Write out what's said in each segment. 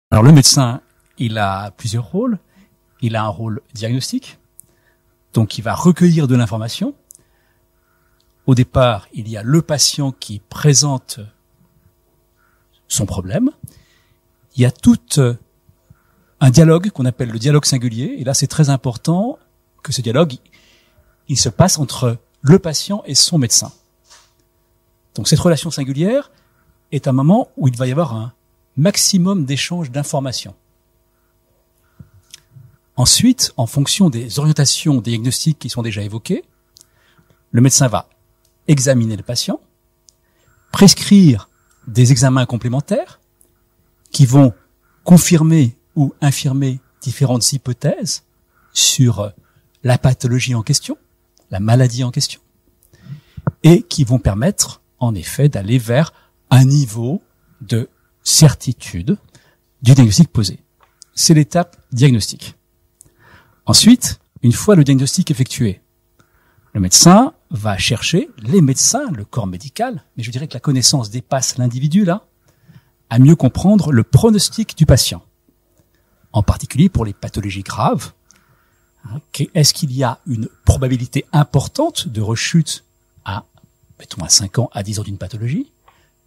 Alors le médecin, il a plusieurs rôles. Il a un rôle diagnostique, donc il va recueillir de l'information. Au départ, il y a le patient qui présente son problème. Il y a tout un dialogue qu'on appelle le dialogue singulier, et là c'est très important que ce dialogue, il se passe entre le patient et son médecin. Donc cette relation singulière est un moment où il va y avoir un maximum d'échanges d'informations. Ensuite, en fonction des orientations diagnostiques qui sont déjà évoquées, le médecin va examiner le patient, prescrire des examens complémentaires qui vont confirmer ou infirmer différentes hypothèses sur la pathologie en question, la maladie en question, et qui vont permettre, en effet, d'aller vers un niveau de certitude du diagnostic posé. C'est l'étape diagnostique. Ensuite, une fois le diagnostic effectué, le médecin va chercher, les médecins, le corps médical, mais je dirais que la connaissance dépasse l'individu là, à mieux comprendre le pronostic du patient. En particulier pour les pathologies graves. Est-ce qu'il y a une probabilité importante de rechute à, mettons à 5 ans, à 10 ans d'une pathologie,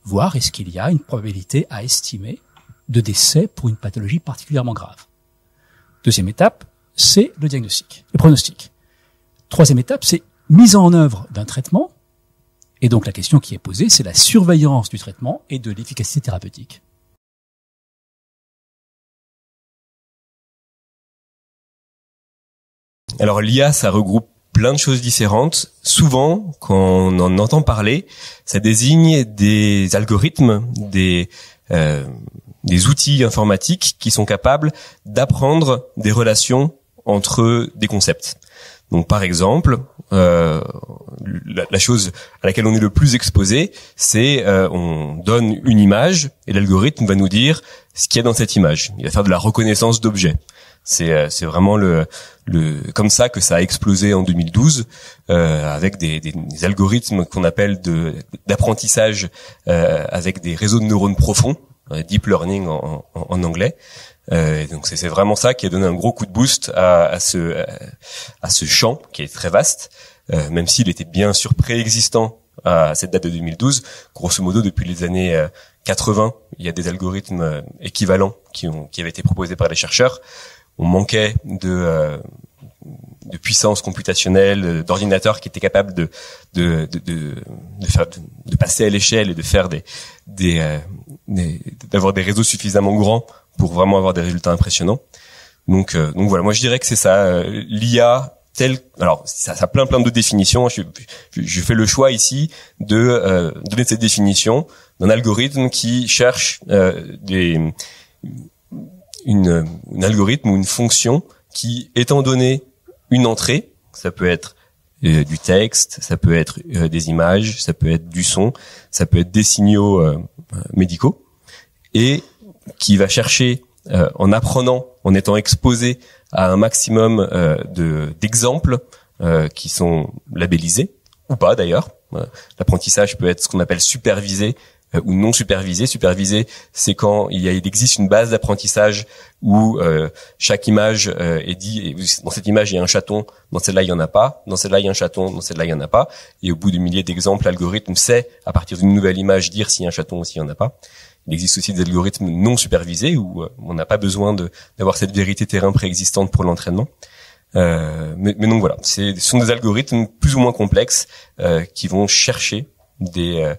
voire est-ce qu'il y a une probabilité à estimer de décès pour une pathologie particulièrement grave. Deuxième étape, c'est le diagnostic, le pronostic. Troisième étape, c'est mise en œuvre d'un traitement. Et donc la question qui est posée, c'est la surveillance du traitement et de l'efficacité thérapeutique. Alors l'IA, ça regroupe plein de choses différentes. Souvent, quand on en entend parler, ça désigne des algorithmes, des outils informatiques qui sont capables d'apprendre des relations entre des concepts. Donc par exemple, la chose à laquelle on est le plus exposé, c'est on donne une image et l'algorithme va nous dire ce qu'il y a dans cette image. Il va faire de la reconnaissance d'objets. C'est vraiment comme ça que ça a explosé en 2012 avec des algorithmes qu'on appelle d'apprentissage avec des réseaux de neurones profonds, deep learning en anglais. Donc c'est vraiment ça qui a donné un gros coup de boost à ce champ qui est très vaste, même s'il était bien sûr préexistant à cette date de 2012. Grosso modo, depuis les années 80, il y a des algorithmes équivalents qui avaient été proposés par les chercheurs. On manquait de puissance computationnelle, d'ordinateurs qui étaient capables de passer à l'échelle et de faire d'avoir des réseaux suffisamment grands pour vraiment avoir des résultats impressionnants. Donc voilà, moi je dirais que c'est ça, l'IA alors ça a plein de définitions. Je fais le choix ici de donner cette définition d'un algorithme qui cherche un algorithme ou une fonction qui, étant donné une entrée, ça peut être du texte, ça peut être des images, ça peut être du son, ça peut être des signaux médicaux, et qui va chercher en apprenant, en étant exposé à un maximum d'exemples qui sont labellisés ou pas d'ailleurs. L'apprentissage peut être ce qu'on appelle supervisé ou non supervisé. Supervisé, c'est quand il existe une base d'apprentissage où chaque image est dit, dans cette image il y a un chaton, dans celle-là il y en a pas, dans celle-là il y a un chaton, dans celle-là il y en a pas, et au bout de milliers d'exemples, l'algorithme sait à partir d'une nouvelle image dire s'il y a un chaton ou s'il y en a pas. Il existe aussi des algorithmes non supervisés où on n'a pas besoin d'avoir cette vérité terrain préexistante pour l'entraînement. Mais donc voilà, ce sont des algorithmes plus ou moins complexes qui vont chercher des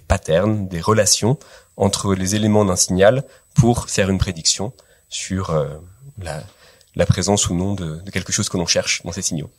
patterns, des relations entre les éléments d'un signal pour faire une prédiction sur la présence ou non de quelque chose que l'on cherche dans ces signaux.